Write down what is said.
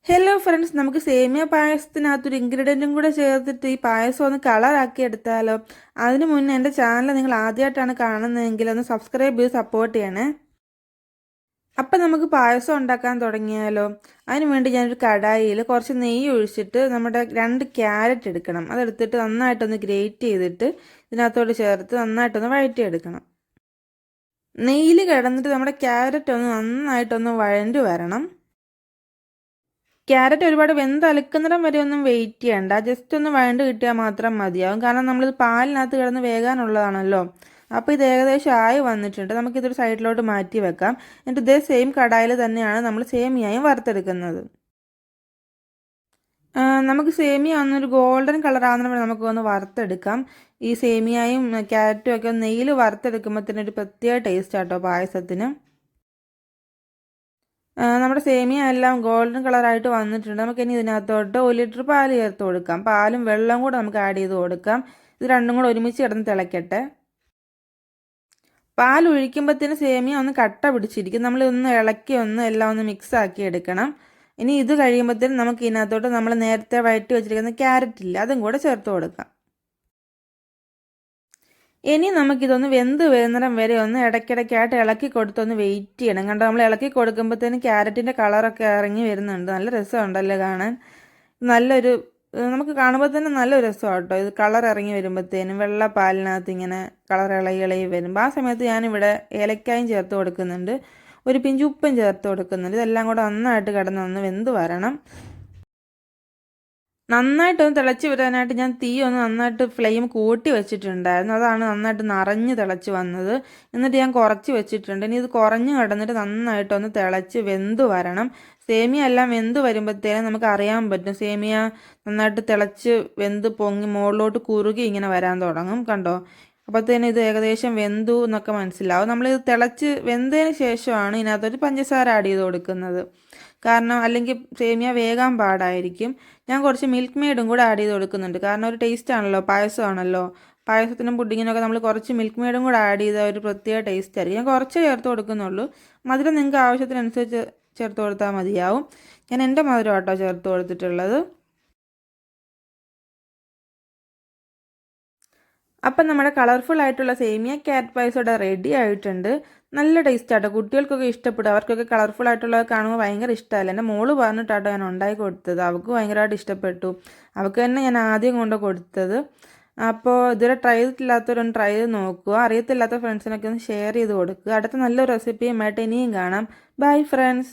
Hello friends, നമുക്ക് സേമിയ പായസത്തിനകത്തൊരു ഇൻഗ്രീഡിയൻറ്റും കൂടെ ചേർത്തിട്ട് ഈ പായസം ഒന്ന് കളറാക്കി എടുത്താലോ? അതിന് മുന്നേ എൻ്റെ ചാനൽ നിങ്ങൾ ആദ്യമായിട്ടാണ് കാണുന്നതെങ്കിൽ ഒന്ന് സബ്സ്ക്രൈബ് ചെയ്ത് സപ്പോർട്ട് ചെയ്യണേ. അപ്പം നമുക്ക് പായസം ഉണ്ടാക്കാൻ തുടങ്ങിയാലോ? അതിന് വേണ്ടി ഞാനൊരു കടായിയിൽ കുറച്ച് നെയ്യ് ഒഴിച്ചിട്ട് നമ്മുടെ 2 ക്യാരറ്റ് എടുക്കണം. അതെടുത്തിട്ട് നന്നായിട്ടൊന്ന് ഗ്രേറ്റ് ചെയ്തിട്ട് ഇതിനകത്തോട്ട് ചേർത്ത് നന്നായിട്ടൊന്ന് വഴറ്റിയെടുക്കണം. നെയ്യിൽ കിടന്നിട്ട് നമ്മുടെ ക്യാരറ്റ് ഒന്ന് നന്നായിട്ടൊന്ന് വഴണ്ടി വരണം. ക്യാരറ്റ് ഒരുപാട് വെന്തലക്കുന്നിടം വരെ ഒന്നും വെയിറ്റ് ചെയ്യണ്ട, ജസ്റ്റ് ഒന്ന് വഴണ്ട് കിട്ടിയാൽ മാത്രം മതിയാവും. കാരണം നമ്മളിത് പാലിനകത്ത് കിടന്ന് വേകാനുള്ളതാണല്ലോ. അപ്പോൾ ഇത് ഏകദേശം ആയി വന്നിട്ടുണ്ട്. നമുക്കിതൊരു സൈഡിലോട്ട് മാറ്റി വെക്കാം. എന്നിട്ട് ഇതേ സെയിം കടായിൽ തന്നെയാണ് നമ്മൾ സേമിയയും വറുത്തെടുക്കുന്നത്. നമുക്ക് സേമിയ ഒന്നൊരു ഗോൾഡൻ കളർ ആകുന്ന വരെ നമുക്ക് ഒന്ന് വറുത്തെടുക്കാം. ഈ സേമിയയും ക്യാരറ്റും ഒക്കെ നെയ്യിൽ വറുത്തെടുക്കുമ്പോൾ തന്നെ ഒരു പ്രത്യേക ടേസ്റ്റ് ആട്ടോ പായസത്തിന്. നമ്മുടെ സേമിയ എല്ലാം ഗോൾഡൻ കളറായിട്ട് വന്നിട്ടുണ്ട്. നമുക്കിനി ഇതിനകത്തോട്ട് 1 ലിറ്റർ പാല് ചേർത്ത് കൊടുക്കാം. പാലും വെള്ളവും കൂടെ നമുക്ക് ആഡ് ചെയ്ത് കൊടുക്കാം. ഇത് രണ്ടും കൂടെ ഒരുമിച്ച് കിടന്ന് തിളയ്ക്കട്ടെ. പാൽ ഒഴിക്കുമ്പോഴത്തേന് സേമിയ ഒന്ന് കട്ട പിടിച്ചിരിക്കും. നമ്മൾ ഒന്ന് ഇളക്കി എല്ലാം ഒന്ന് മിക്സ് ആക്കി എടുക്കണം. ഇനി ഇത് കഴിയുമ്പോഴത്തേനും നമുക്ക് ഇതിനകത്തോട്ട് നമ്മൾ നേരത്തെ വഴറ്റി വെച്ചിരിക്കുന്ന ക്യാരറ്റ് ഇല്ല, അതും കൂടെ ചേർത്ത് കൊടുക്കാം. ഇനി നമുക്കിതൊന്ന് വെന്ത് വരുന്നിടം വരെ ഒന്ന് ഇടയ്ക്കിടയ്ക്കായിട്ട് ഇളക്കി കൊടുത്തൊന്ന് വെയിറ്റ് ചെയ്യണം. കണ്ടോ, നമ്മൾ ഇളക്കി കൊടുക്കുമ്പോഴത്തേനും ക്യാരറ്റിൻ്റെ കളറൊക്കെ ഇറങ്ങി വരുന്നുണ്ട്. നല്ല രസമുണ്ടല്ലോ കാണാൻ. നമുക്ക് കാണുമ്പോൾ തന്നെ നല്ലൊരു രസമാണ് കേട്ടോ. ഇത് കളർ ഇറങ്ങി വരുമ്പോഴത്തേനും വെള്ള പാലിനകത്ത് ഇങ്ങനെ കളർ ഇളകി വരുമ്പോൾ ആ സമയത്ത് ഞാനിവിടെ ഏലക്കായും ചേർത്ത് കൊടുക്കുന്നുണ്ട്, ഒരു പിഞ്ച് ഉപ്പും ചേർത്ത് കൊടുക്കുന്നുണ്ട്. ഇതെല്ലാം കൂടെ നന്നായിട്ട് കിടന്നൊന്ന് വെന്ത് വരണം. നന്നായിട്ടൊന്ന് തിളച്ച് വരാനായിട്ട് ഞാൻ തീ ഒന്ന് നന്നായിട്ട് ഫ്ലെയിം കൂട്ടി വെച്ചിട്ടുണ്ടായിരുന്നു. അതാണ് നന്നായിട്ട് നിറഞ്ഞ് തിളച്ച് വന്നത്. എന്നിട്ട് ഞാൻ കുറച്ച് വെച്ചിട്ടുണ്ട്. ഇനി ഇത് കുറഞ്ഞ് കിടന്നിട്ട് നന്നായിട്ടൊന്ന് തിളച്ച് വെന്ത് വരണം. സേമിയ എല്ലാം വെന്ത് വരുമ്പോഴത്തേനും നമുക്ക് അറിയാൻ പറ്റും. സേമിയ നന്നായിട്ട് തിളച്ച് വെന്ത് പൊങ്ങി മുകളിലോട്ട് കുറുകി ഇങ്ങനെ വരാൻ തുടങ്ങും. കണ്ടോ, അപ്പോഴത്തേനും ഇത് ഏകദേശം വെന്തു എന്നൊക്കെ മനസ്സിലാവും. നമ്മളിത് തിളച്ച് വെന്തതിന് ശേഷമാണ് ഇതിനകത്തൊരു പഞ്ചസാര ആഡ് ചെയ്ത് കൊടുക്കുന്നത്. കാരണം അല്ലെങ്കിൽ സേമിയ വേകാൻ പാടായിരിക്കും. ഞാൻ കുറച്ച് മിൽക്ക് മെയ്ഡും കൂടെ ആഡ് ചെയ്ത് കൊടുക്കുന്നുണ്ട്. കാരണം ഒരു ടേസ്റ്റ് ആണല്ലോ, പായസമാണല്ലോ. പായസത്തിനും പുഡിങ്ങിനൊക്കെ നമ്മൾ കുറച്ച് മിൽക്ക് മെയ്ഡും കൂടെ ആഡ് ചെയ്താൽ ഒരു പ്രത്യേക ടേസ്റ്റ് ആയിരിക്കും. ഞാൻ കുറച്ച് ചേർത്ത് കൊടുക്കുന്നുള്ളൂ. മധുരം നിങ്ങൾക്ക് ആവശ്യത്തിനനുസരിച്ച് ചേർത്ത് കൊടുത്താൽ മതിയാവും. ഞാൻ എൻ്റെ മധുരം കേട്ടോ ചേർത്ത് കൊടുത്തിട്ടുള്ളത്. അപ്പം നമ്മുടെ കളർഫുൾ ആയിട്ടുള്ള സേമിയ ക്യാരറ്റ് പായസം ഇവിടെ റെഡി ആയിട്ടുണ്ട്. നല്ല ടേസ്റ്റ് ആട്ടോ, കുട്ടികൾക്കൊക്കെ ഇഷ്ടപ്പെടും. അവർക്കൊക്കെ കളർഫുൾ ആയിട്ടുള്ളത് കാണുമ്പോൾ ഭയങ്കര ഇഷ്ടമല്ല. എൻ്റെ മോള് പറഞ്ഞിട്ടാട്ടോ ഞാൻ ഉണ്ടാക്കി കൊടുത്തത്. അവൾക്ക് ഭയങ്കരമായിട്ട് ഇഷ്ടപ്പെട്ടു. അവൾക്ക് തന്നെ ഞാൻ ആദ്യം കൊണ്ട് കൊടുത്തത്. അപ്പോൾ ഇതുവരെ ട്രൈ ചെയ്തിട്ടില്ലാത്തവരൊന്ന് ട്രൈ ചെയ്ത് നോക്കുക. അറിയത്തില്ലാത്ത ഫ്രണ്ട്സിനൊക്കെ ഒന്ന് ഷെയർ ചെയ്ത് കൊടുക്കുക. അടുത്ത നല്ലൊരു റെസിപ്പിയുമായിട്ട് ഇനിയും കാണാം. Bye friends.